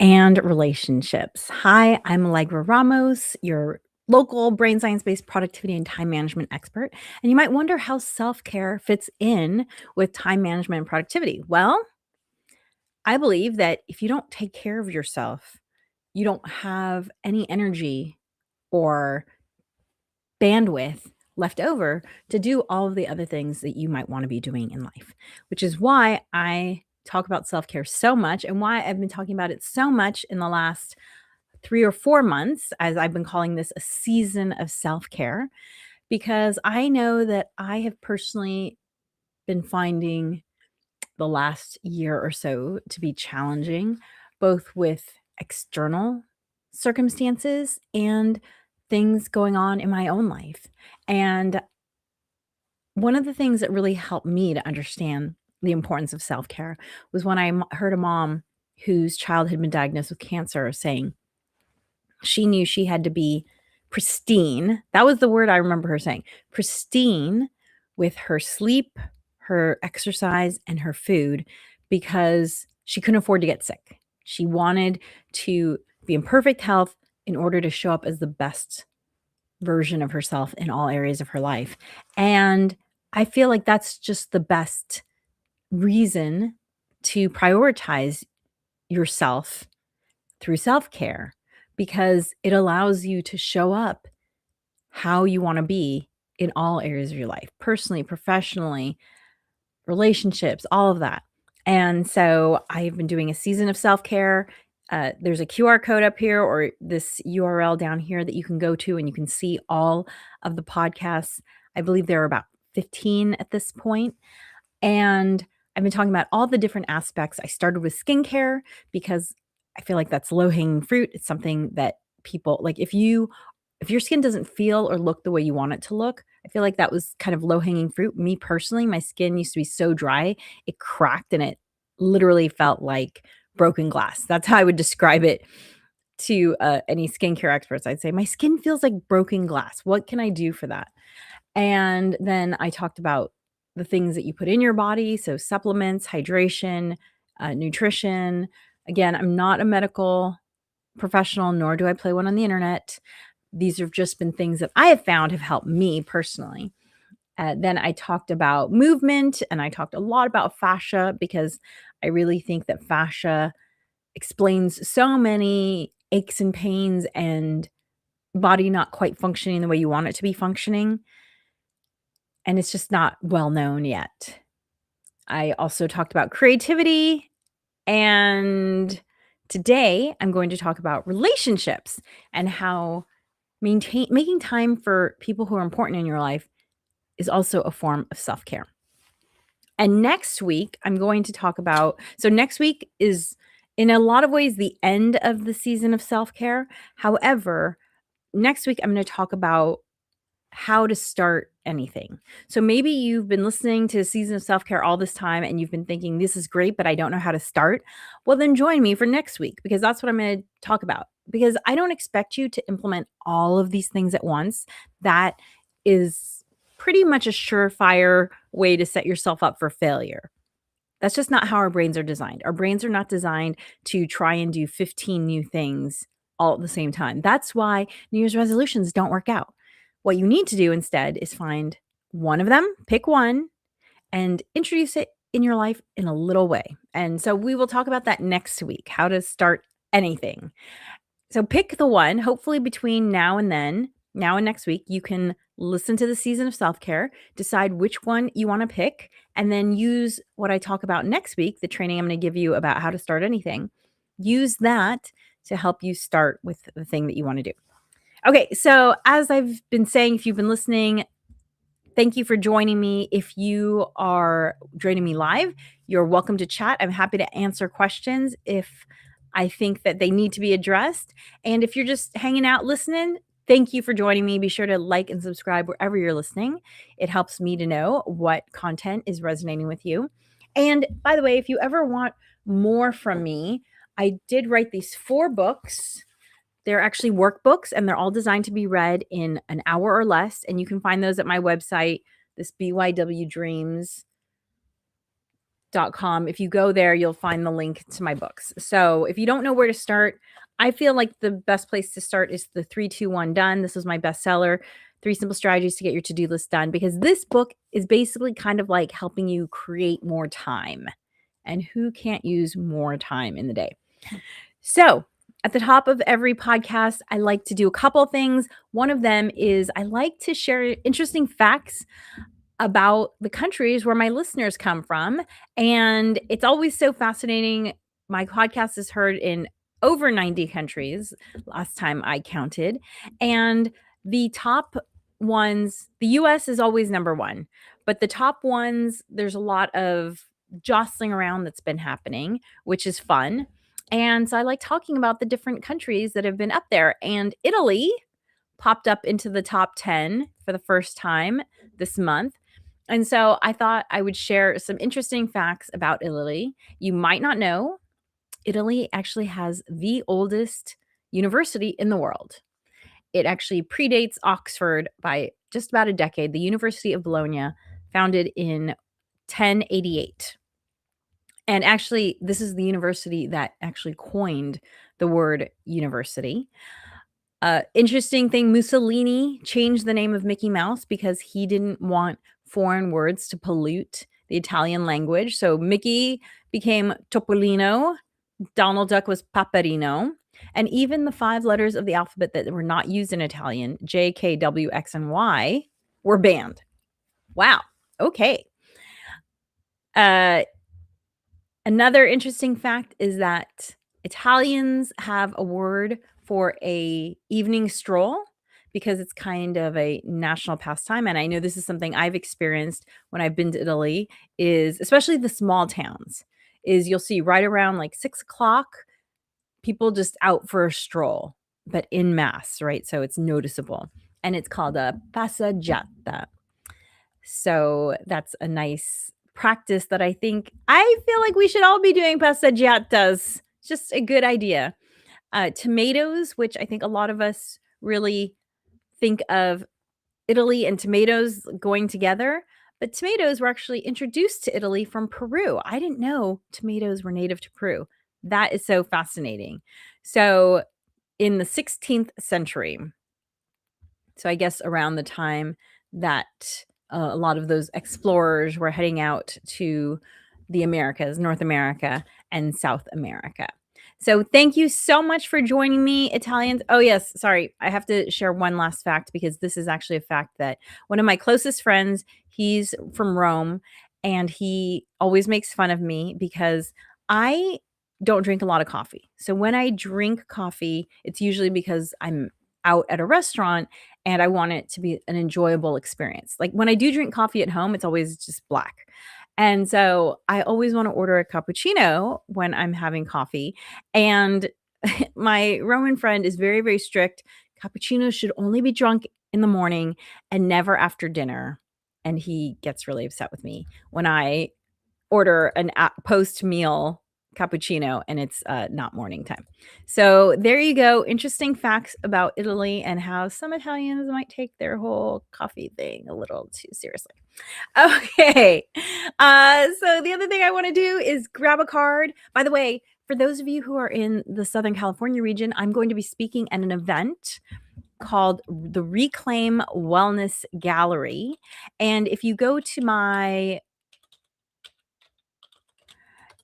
and relationships. Hi, I'm Allegra Ramos, your local brain science based productivity and time management expert. And you might wonder how self care fits in with time management and productivity. Well, I believe that if you don't take care of yourself, you don't have any energy or bandwidth left over to do all of the other things that you might want to be doing in life, which is why I talk about self care so much and why I've been talking about it so much in the last 3 or 4 months, as I've been calling this a season of self care, because I know that I have personally been finding the last year or so to be challenging, both with external circumstances and things going on in my own life. And one of the things that really helped me to understand the importance of self care was when heard a mom whose child had been diagnosed with cancer saying she knew she had to be pristine. That was the word I remember her saying, pristine with her sleep, her exercise, and her food because she couldn't afford to get sick. She wanted to be in perfect health in order to show up as the best version of herself in all areas of her life. And I feel like that's just the best reason to prioritize yourself through self care because it allows you to show up how you want to be in all areas of your life, personally, professionally, relationships, all of that. And so I've been doing a season of self care. There's a QR code up here or this URL down here that you can go to and you can see all of the podcasts. I believe there are about 15 at this point. And I've been talking about all the different aspects. I started with skincare because I feel like that's low-hanging fruit. It's something that people like if your skin doesn't feel or look the way you want it to look, I feel like that was kind of low-hanging fruit. Me personally, my skin used to be so dry, it cracked and it literally felt like broken glass. That's how I would describe it to any skincare experts. I'd say, my skin feels like broken glass. What can I do for that? And then I talked about the things that you put in your body, so supplements, hydration, nutrition. Again, I'm not a medical professional, nor do I play one on the internet. These have just been things that I have found have helped me personally. Then I talked about movement and I talked a lot about fascia because I really think that fascia explains so many aches and pains and body not quite functioning the way you want it to be functioning. And it's just not well known yet. I also talked about creativity. And today I'm going to talk about relationships and how making time for people who are important in your life is also a form of self-care. And next week, I'm going to talk about so next week is in a lot of ways the end of the season of self-care. However, next week I'm going to talk about how to start anything. So maybe you've been listening to Season of Self-Care all this time and you've been thinking, this is great, but I don't know how to start. Well, then join me for next week because that's what I'm going to talk about. Because I don't expect you to implement all of these things at once. That is pretty much a surefire way to set yourself up for failure. That's just not how our brains are designed. Our brains are not designed to try and do 15 new things all at the same time. That's why New Year's resolutions don't work out. What you need to do instead is find one of them, pick one, and introduce it in your life in a little way. And so we will talk about that next week, how to start anything. So pick the one, hopefully between now and then, now and next week, you can listen to the season of self-care, decide which one you want to pick, and then use what I talk about next week, the training I'm going to give you about how to start anything. Use that to help you start with the thing that you want to do. Okay, so as I've been saying, if you've been listening, thank you for joining me. If you are joining me live, you're welcome to chat. I'm happy to answer questions if I think that they need to be addressed. And if you're just hanging out listening, thank you for joining me. Be sure to like and subscribe wherever you're listening. It helps me to know what content is resonating with you. And by the way, if you ever want more from me, I did write these 4 books. They're actually workbooks and they're all designed to be read in an hour or less. And you can find those at my website, this BYW Dreams If you go there, you'll find the link to my books. So if you don't know where to start, I feel like the best place to start is the 3-2-1 Done. This was my bestseller, 3 Simple Strategies to Get Your To-Do List Done, because this book is basically kind of like helping you create more time. And who can't use more time in the day? So at the top of every podcast, I like to do a couple things. One of them is I like to share interesting facts about the countries where my listeners come from. And it's always so fascinating. My podcast is heard in over 90 countries, last time I counted. And the top ones, the US is always number one, but the top ones, there's a lot of jostling around that's been happening, which is fun. And so I like talking about the different countries that have been up there. And Italy popped up into the top 10 for the first time this month. And so I thought I would share some interesting facts about Italy. You might not know, Italy actually has the oldest university in the world. It actually predates Oxford by just about a decade. The University of Bologna, founded in 1088. And actually, this is the university that actually coined the word university. Interesting thing, Mussolini changed the name of Mickey Mouse because he didn't want foreign words to pollute the Italian language. So Mickey became Topolino, Donald Duck was Paperino, and even the 5 letters of the alphabet that were not used in Italian, J, K, W, X, and Y, were banned. Wow. Okay. Another interesting fact is that Italians have a word for a evening stroll because it's kind of a national pastime. And I know this is something I've experienced when I've been to Italy, is especially the small towns, is you'll see right around like 6 o'clock, people just out for a stroll, but in mass, right? So it's noticeable. And it's called a passeggiata. So that's a nice practice that I feel like we should all be doing passeggiatas. Just a good idea. Tomatoes, which I think a lot of us really think of Italy and tomatoes going together, but tomatoes were actually introduced to Italy from Peru. I didn't know tomatoes were native to Peru. That is so fascinating. So in the 16th century, so I guess around the time that a lot of those explorers were heading out to the Americas, North America and South America. So thank you so much for joining me, Italians. Oh, yes. Sorry. I have to share one last fact because this is actually a fact that one of my closest friends, he's from Rome, and he always makes fun of me because I don't drink a lot of coffee. So when I drink coffee, it's usually because I'm out at a restaurant and I want it to be an enjoyable experience. Like when I do drink coffee at home, it's always just black. And so I always want to order a cappuccino when I'm having coffee. And my Roman friend is very, very strict. Cappuccinos should only be drunk in the morning and never after dinner. And he gets really upset with me when I order an post meal cappuccino and it's not morning time. So there you go. Interesting facts about Italy and how some Italians might take their whole coffee thing a little too seriously. Okay. So the other thing I want to do is grab a card. By the way, for those of you who are in the Southern California region, I'm going to be speaking at an event called the Reclaim Wellness Gallery. And if you go to my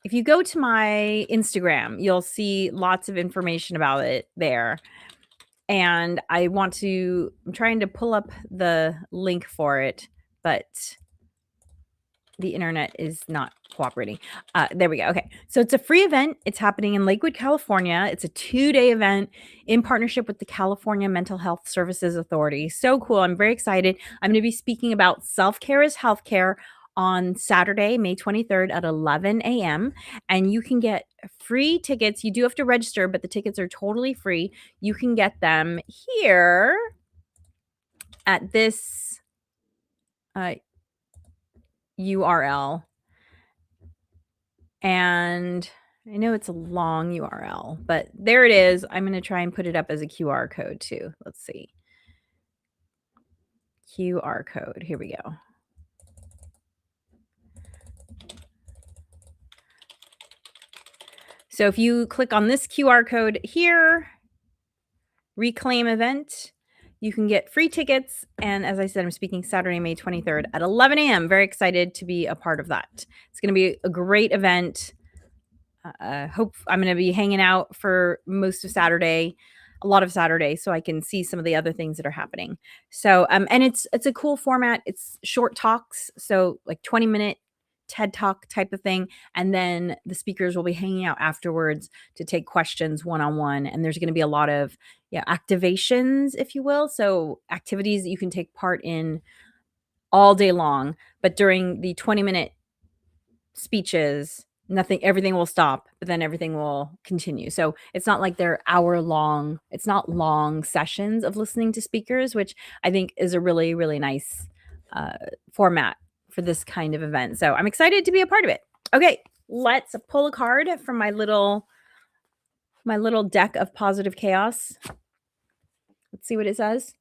Instagram, you'll see lots of information about it there. And I'm trying to pull up the link for it, but the internet is not cooperating. There we go. Okay. So it's a free event. It's happening in Lakewood, California. It's a 2-day event in partnership with the California Mental Health Services Authority. So cool. I'm very excited. I'm going to be speaking about self-care is healthcare on Saturday, May 23rd at 11 a.m. And you can get free tickets. You do have to register, but the tickets are totally free. You can get them here at this URL. And I know it's a long URL, but there it is. I'm going to try and put it up as a QR code too. Let's see. QR code. Here we go. So if you click on this QR code here, reclaim event, you can get free tickets. And as I said, I'm speaking Saturday, May 23rd at 11 a.m. Very excited to be a part of that. It's going to be a great event. Hope I'm going to be hanging out for most of Saturday, a lot of Saturday, so I can see some of the other things that are happening. So, and it's a cool format. It's short talks, so like 20-minute TED Talk type of thing, and then the speakers will be hanging out afterwards to take questions one-on-one. And there's going to be a lot of activations, if you will, so activities that you can take part in all day long. But during the 20-minute speeches, everything will stop, but then everything will continue. So it's not like they're hour-long, it's not long sessions of listening to speakers, which I think is a really, really nice format for this kind of event. So I'm excited to be a part of it. Okay, let's pull a card from my little deck of positive chaos. Let's see what it says.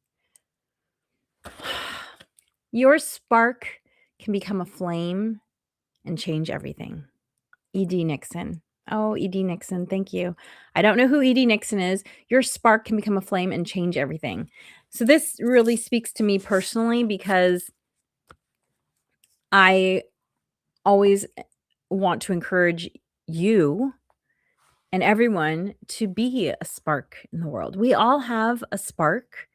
Your spark can become a flame and change everything. E.D. Nixon. Oh, E.D. Nixon, thank you. I don't know who E.D. Nixon is. Your spark can become a flame and change everything. So this really speaks to me personally because I always want to encourage you and everyone to be a spark in the world. We all have a spark,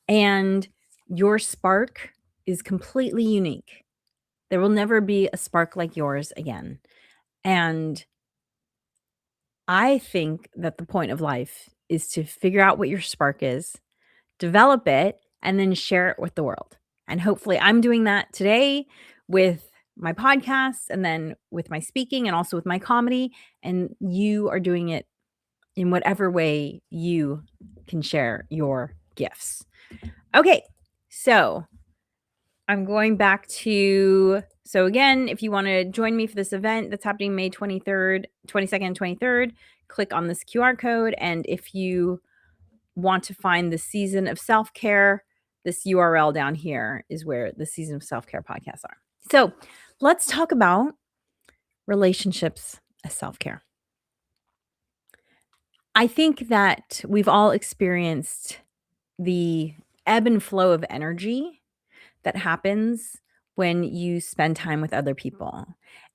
and your spark is completely unique. There will never be a spark like yours again. And I think that the point of life is to figure out what your spark is, develop it, and then share it with the world. And hopefully I'm doing that today with my podcast and then with my speaking and also with my comedy. And you are doing it in whatever way you can share your gifts. Okay, so I'm going back to, so again, if you want to join me for this event that's happening May 23rd, 22nd, and 23rd, click on this QR code. And if you want to find the Season of Self-Care, this URL down here is where the Season of Self-Care podcasts are. So let's talk about relationships as self-care. I think that we've all experienced the ebb and flow of energy that happens when you spend time with other people.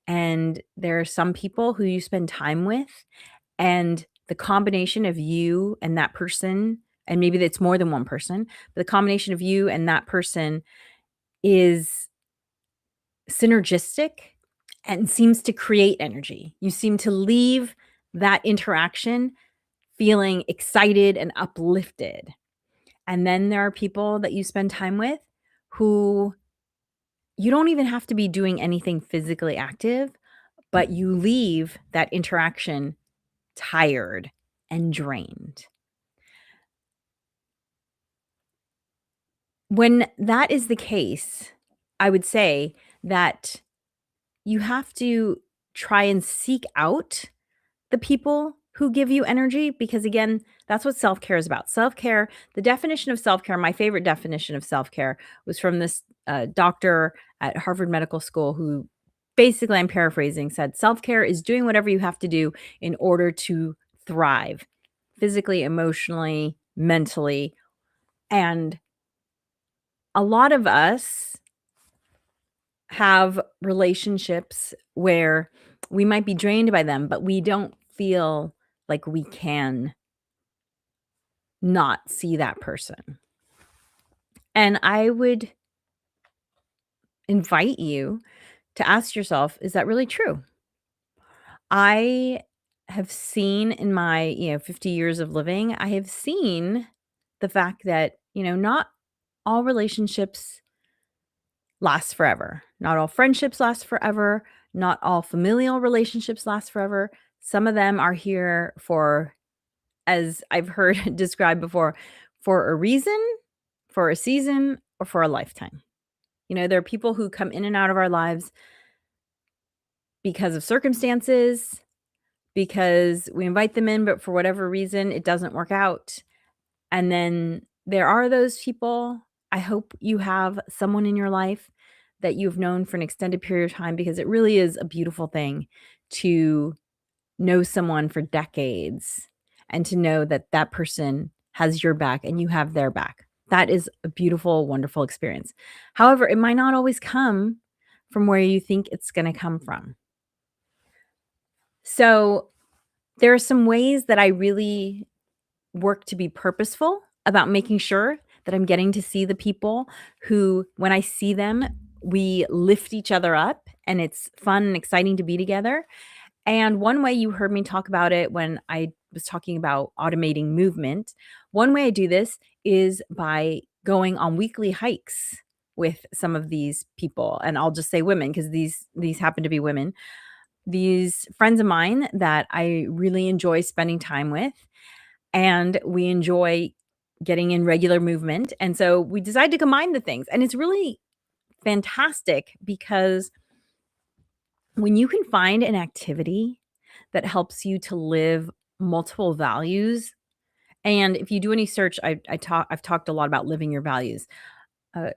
And there are some people who you spend time with, and the combination of you and that person, and maybe it's more than one person, but the combination of you and that person is synergistic and seems to create energy. You seem to leave that interaction feeling excited and uplifted. And then there are people that you spend time with who you don't even have to be doing anything physically active, but you leave that interaction tired and drained. When that is the case, I would say that you have to try and seek out the people who give you energy, because again, that's what self-care is about. Self-care, the definition of self-care, my favorite definition of self-care was from this doctor at Harvard Medical School who basically, I'm paraphrasing, said self-care is doing whatever you have to do in order to thrive physically, emotionally, mentally. And a lot of us have relationships where we might be drained by them, but we don't feel like we can not see that person. And I would invite you to ask yourself, is that really true? I have seen in my, 50 years of living, I have seen the fact that, not all relationships last forever. Not all friendships last forever. Not all familial relationships last forever. Some of them are here for, as I've heard described before, for a reason, for a season, or for a lifetime. There are people who come in and out of our lives because of circumstances, because we invite them in, but for whatever reason, it doesn't work out. And then there are those people. I hope you have someone in your life that you've known for an extended period of time, because it really is a beautiful thing to know someone for decades and to know that that person has your back and you have their back. That is a beautiful, wonderful experience. However, it might not always come from where you think it's going to come from. So, there are some ways that I really work to be purposeful about making sure that I'm getting to see the people who, when I see them, we lift each other up and it's fun and exciting to be together. And one way you heard me talk about it when I was talking about automating movement, one way I do this is by going on weekly hikes with some of these people. And I'll just say women because these happen to be women. These friends of mine that I really enjoy spending time with, and we enjoy getting in regular movement. And so we decided to combine the things. And it's really fantastic because when you can find an activity that helps you to live multiple values, and if you do any search, I've talked a lot about living your values. Uh,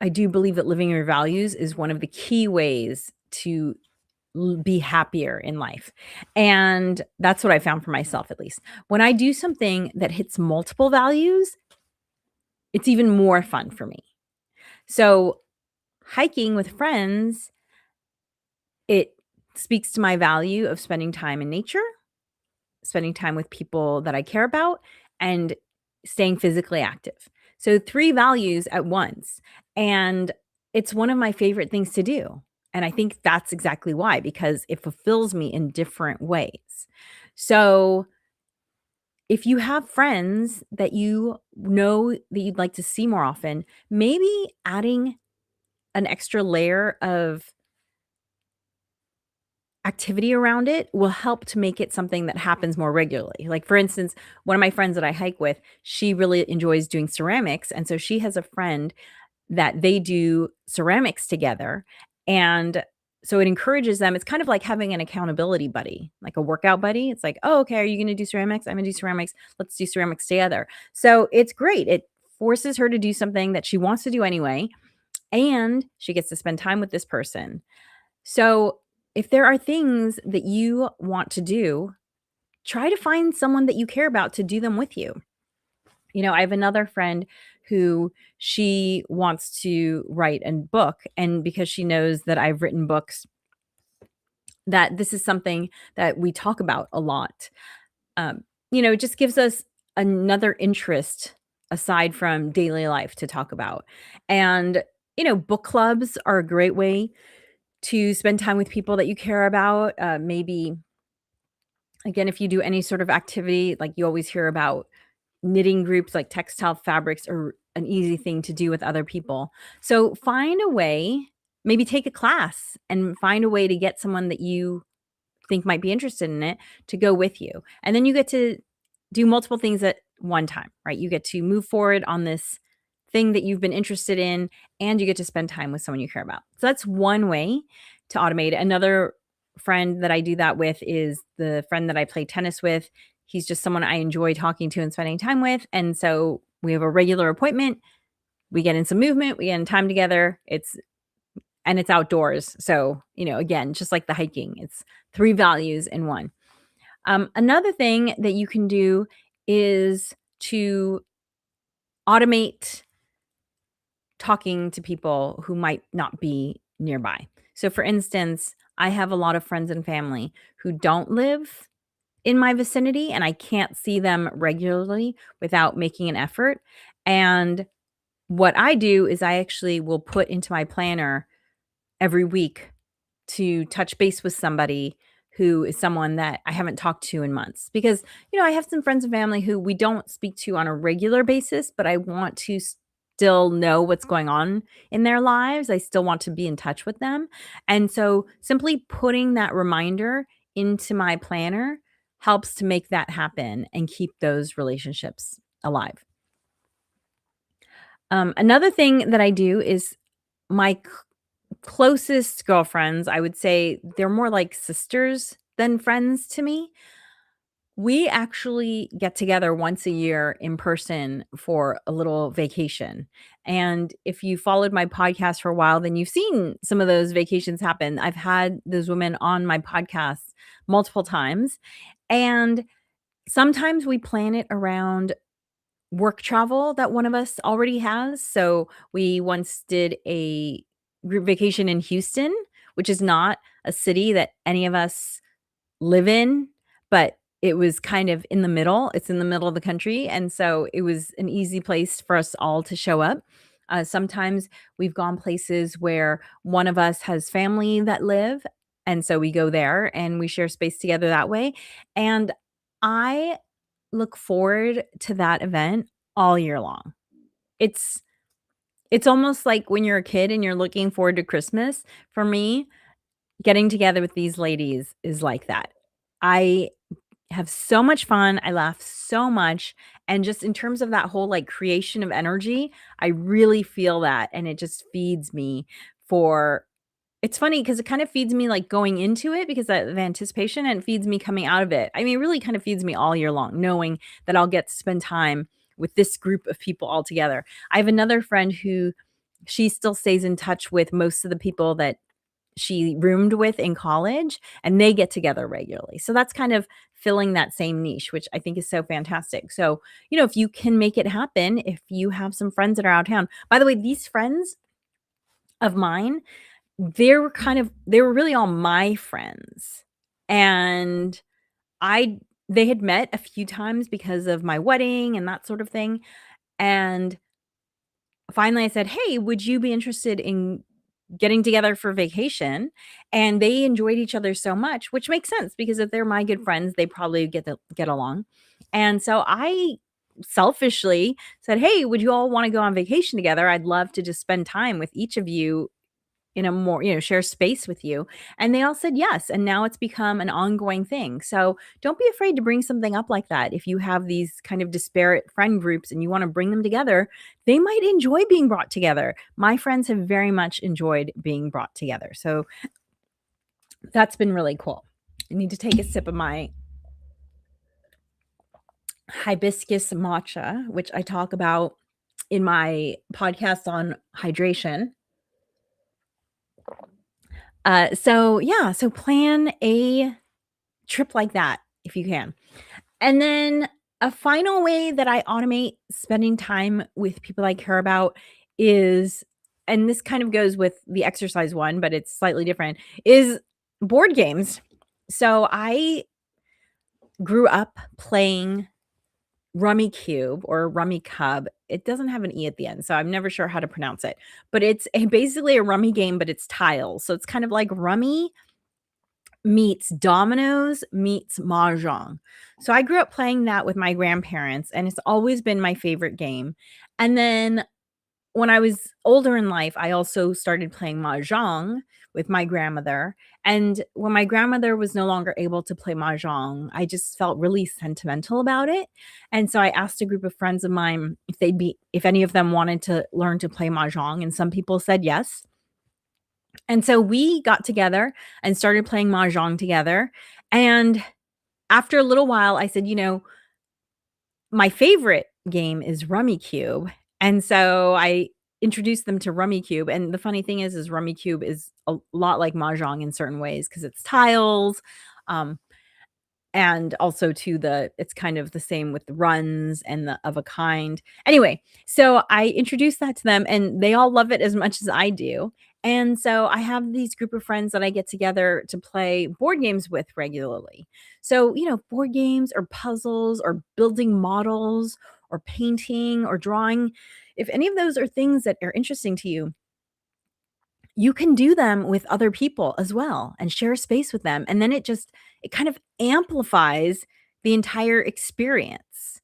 I do believe that living your values is one of the key ways to be happier in life. And that's what I found for myself, at least. When I do something that hits multiple values, it's even more fun for me. So, hiking with friends, it speaks to my value of spending time in nature, spending time with people that I care about, and staying physically active. So 3 values at once, and it's one of my favorite things to do, and I think that's exactly why, because it fulfills me in different ways. So, if you have friends that you know that you'd like to see more often, maybe adding an extra layer of activity around it will help to make it something that happens more regularly. Like, for instance, one of my friends that I hike with, she really enjoys doing ceramics, and so she has a friend that they do ceramics together, and so it encourages them. It's kind of like having an accountability buddy, like a workout buddy. It's like, "Oh, okay, are you gonna do ceramics? I'm gonna do ceramics. Let's do ceramics together." So it's great. It forces her to do something that she wants to do anyway, and she gets to spend time with this person. So, if there are things that you want to do, try to find someone that you care about to do them with you. I have another friend who she wants to write a book, and because she knows that I've written books, that this is something that we talk about a lot. It just gives us another interest aside from daily life to talk about. And, book clubs are a great way to spend time with people that you care about. Maybe, again, if you do any sort of activity, like you always hear about knitting groups, like textile fabrics are an easy thing to do with other people. So find a way, maybe take a class and find a way to get someone that you think might be interested in it to go with you. And then you get to do multiple things at one time, right? You get to move forward on this thing that you've been interested in, and you get to spend time with someone you care about. So that's one way to automate it. Another friend that I do that with is the friend that I play tennis with. He's just someone I enjoy talking to and spending time with. And so we have a regular appointment. We get in some movement, we get in time together. It's outdoors. So, again, just like the hiking, it's 3 values in one. Another thing that you can do is to automate talking to people who might not be nearby. So, for instance, I have a lot of friends and family who don't live in my vicinity, and I can't see them regularly without making an effort. And what I do is I actually will put into my planner every week to touch base with somebody who is someone that I haven't talked to in months. Because, I have some friends and family who we don't speak to on a regular basis, but I want to still know what's going on in their lives. I still want to be in touch with them. And so simply putting that reminder into my planner helps to make that happen and keep those relationships alive. Another thing that I do is my closest girlfriends, I would say they're more like sisters than friends to me. We actually get together once a year in person for a little vacation. And if you followed my podcast for a while, then you've seen some of those vacations happen. I've had those women on my podcast multiple times. And sometimes we plan it around work travel that one of us already has. So we once did a group vacation in Houston, which is not a city that any of us live in, but it was kind of in the middle. It's in the middle of the country, and so it was an easy place for us all to show up. Sometimes we've gone places where one of us has family that live, and so we go there and we share space together that way, and I look forward to that event all year long. It's it's almost like when you're a kid and you're looking forward to Christmas. For me, getting together with these ladies is like that. I have so much fun, I laugh so much, and just in terms of that whole, like, creation of energy, I really feel that, and it just feeds me for it's funny because it kind of feeds me, like, going into it because of anticipation, and it feeds me coming out of it. I mean, it really kind of feeds me all year long, knowing that I'll get to spend time with this group of people all together. I have another friend who she still stays in touch with most of the people that she roomed with in college, and they get together regularly. So that's kind of filling that same niche, which I think is so fantastic. So, if you can make it happen, if you have some friends that are out of town. By the way, these friends of mine, they were really all my friends. And I they had met a few times because of my wedding and that sort of thing. And finally I said, "Hey, would you be interested in getting together for vacation?" And they enjoyed each other so much, which makes sense because if they're my good friends, they probably get along. And so I selfishly said, "Hey, would you all wanna go on vacation together? I'd love to just spend time with each of you in a more share space with you." And they all said yes, and now it's become an ongoing thing. So, don't be afraid to bring something up like that. If you have these kind of disparate friend groups and you wanna bring them together, they might enjoy being brought together. My friends have very much enjoyed being brought together. So, that's been really cool. I need to take a sip of my hibiscus matcha, which I talk about in my podcast on hydration. So yeah, so plan a trip like that if you can. And then a final way that I automate spending time with people I care about is, and this kind of goes with the exercise one, but it's slightly different, is board games. So I grew up playing Rummy Cube or Rummy Cub. It doesn't have an E at the end, so I'm never sure how to pronounce it. But it's basically a rummy game, but it's tiles. So it's kind of like Rummy meets dominoes meets mahjong. So I grew up playing that with my grandparents, and it's always been my favorite game. And then when I was older in life, I also started playing mahjong with my grandmother. And when my grandmother was no longer able to play mahjong, I just felt really sentimental about it. And so I asked a group of friends of mine if any of them wanted to learn to play mahjong, and some people said yes. And so we got together and started playing mahjong together. And after a little while, I said, my favorite game is Rummy Cube. And so I introduced them to Rummy Cube. And the funny thing is Rummy Cube is a lot like mahjong in certain ways because it's tiles. Um, and also to the it's kind of the same with the runs and the of a kind. Anyway, so I introduced that to them and they all love it as much as I do. And so I have these group of friends that I get together to play board games with regularly. So, board games or puzzles or building models or painting or drawing, if any of those are things that are interesting to you, you can do them with other people as well and share space with them, and then it kind of amplifies the entire experience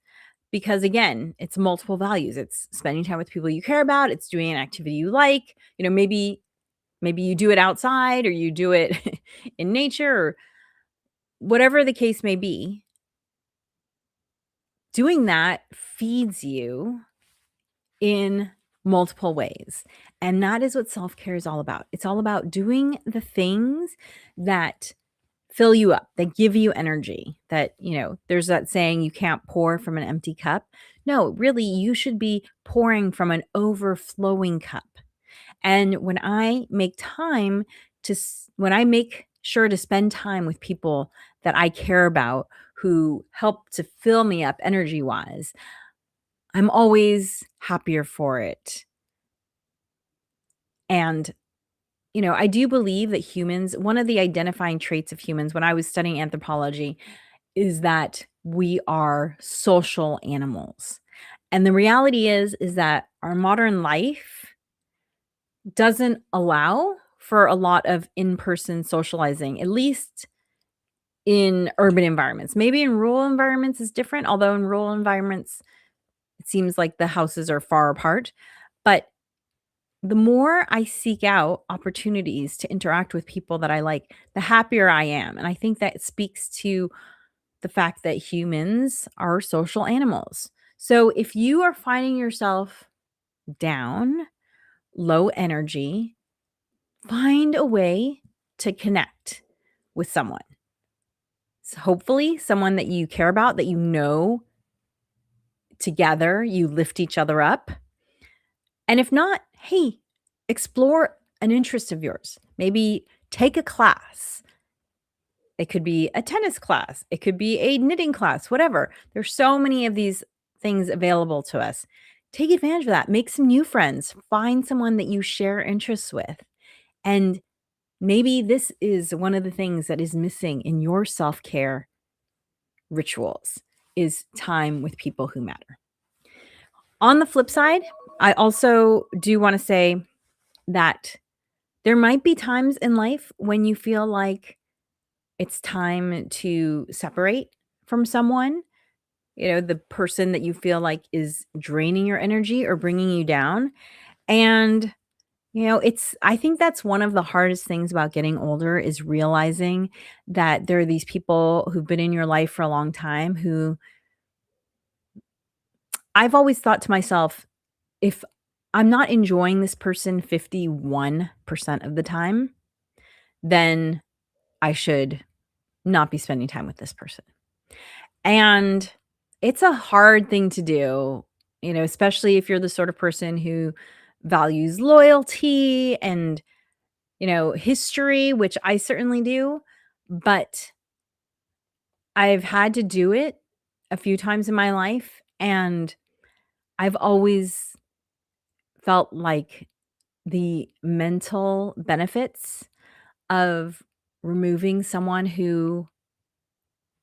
because, again, it's multiple values. It's spending time with people you care about, it's doing an activity you like, maybe you do it outside or you do it in nature or whatever the case may be. Doing that feeds you in multiple ways. And that is what self-care is all about. It's all about doing the things that fill you up, that give you energy, that, there's that saying, you can't pour from an empty cup. No, really, you should be pouring from an overflowing cup. And when I make sure to spend time with people that I care about who help to fill me up energy-wise, I'm always happier for it. And, I do believe that humans one of the identifying traits of humans when I was studying anthropology is that we are social animals. And the reality is that our modern life doesn't allow for a lot of in-person socializing, at least in urban environments. Maybe in rural environments is different, although in rural environments, it seems like the houses are far apart. But the more I seek out opportunities to interact with people that I like, the happier I am. And I think that speaks to the fact that humans are social animals. So if you are finding yourself down, low energy, find a way to connect with someone. So hopefully, someone that you care about, that together you lift each other up. And if not, hey, explore an interest of yours. Maybe take a class. It could be a tennis class, it could be a knitting class, whatever. There's so many of these things available to us. Take advantage of that. Make some new friends. Find someone that you share interests with. And maybe this is one of the things that is missing in your self-care rituals is time with people who matter. On the flip side, I also do want to say that there might be times in life when you feel like it's time to separate from someone, the person that you feel like is draining your energy or bringing you down. And, I think that's one of the hardest things about getting older is realizing that there are these people who've been in your life for a long time who I've always thought to myself, if I'm not enjoying this person 51% of the time, then I should not be spending time with this person. And it's a hard thing to do, especially if you're the sort of person who values loyalty and, history, which I certainly do. But I've had to do it a few times in my life. And I've always felt like the mental benefits of removing someone who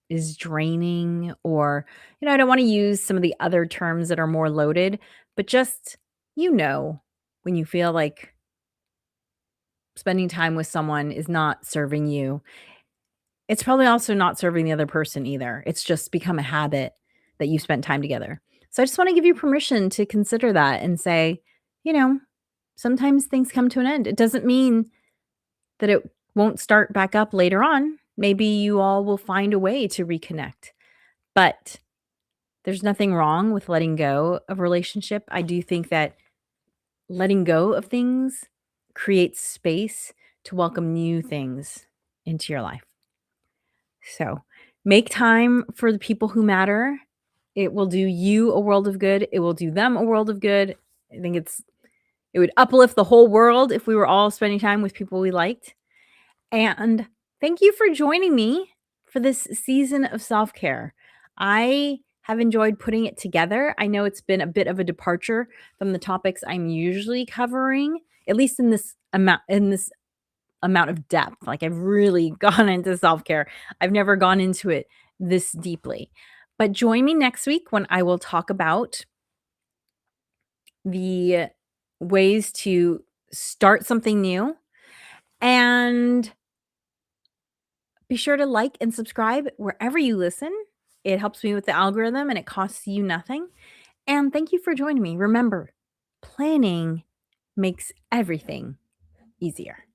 is draining or, I don't wanna use some of the other terms that are more loaded, but just, when you feel like spending time with someone is not serving you, it's probably also not serving the other person either. It's just become a habit that you spent time together. So I just wanna give you permission to consider that and say, you know, sometimes things come to an end. It doesn't mean that it won't start back up later on. Maybe you all will find a way to reconnect. But there's nothing wrong with letting go of a relationship. I do think that letting go of things creates space to welcome new things into your life. So make time for the people who matter. It will do you a world of good. It will do them a world of good. I think it would uplift the whole world if we were all spending time with people we liked. And thank you for joining me for this season of self care. I have enjoyed putting it together. I know it's been a bit of a departure from the topics I'm usually covering, at least in this amount of depth. Like I've really gone into self care. I've never gone into it this deeply. But join me next week when I will talk about the ways to start something new and be sure to like and subscribe wherever you listen. It helps me with the algorithm and it costs you nothing. And thank you for joining me. Remember, planning makes everything easier.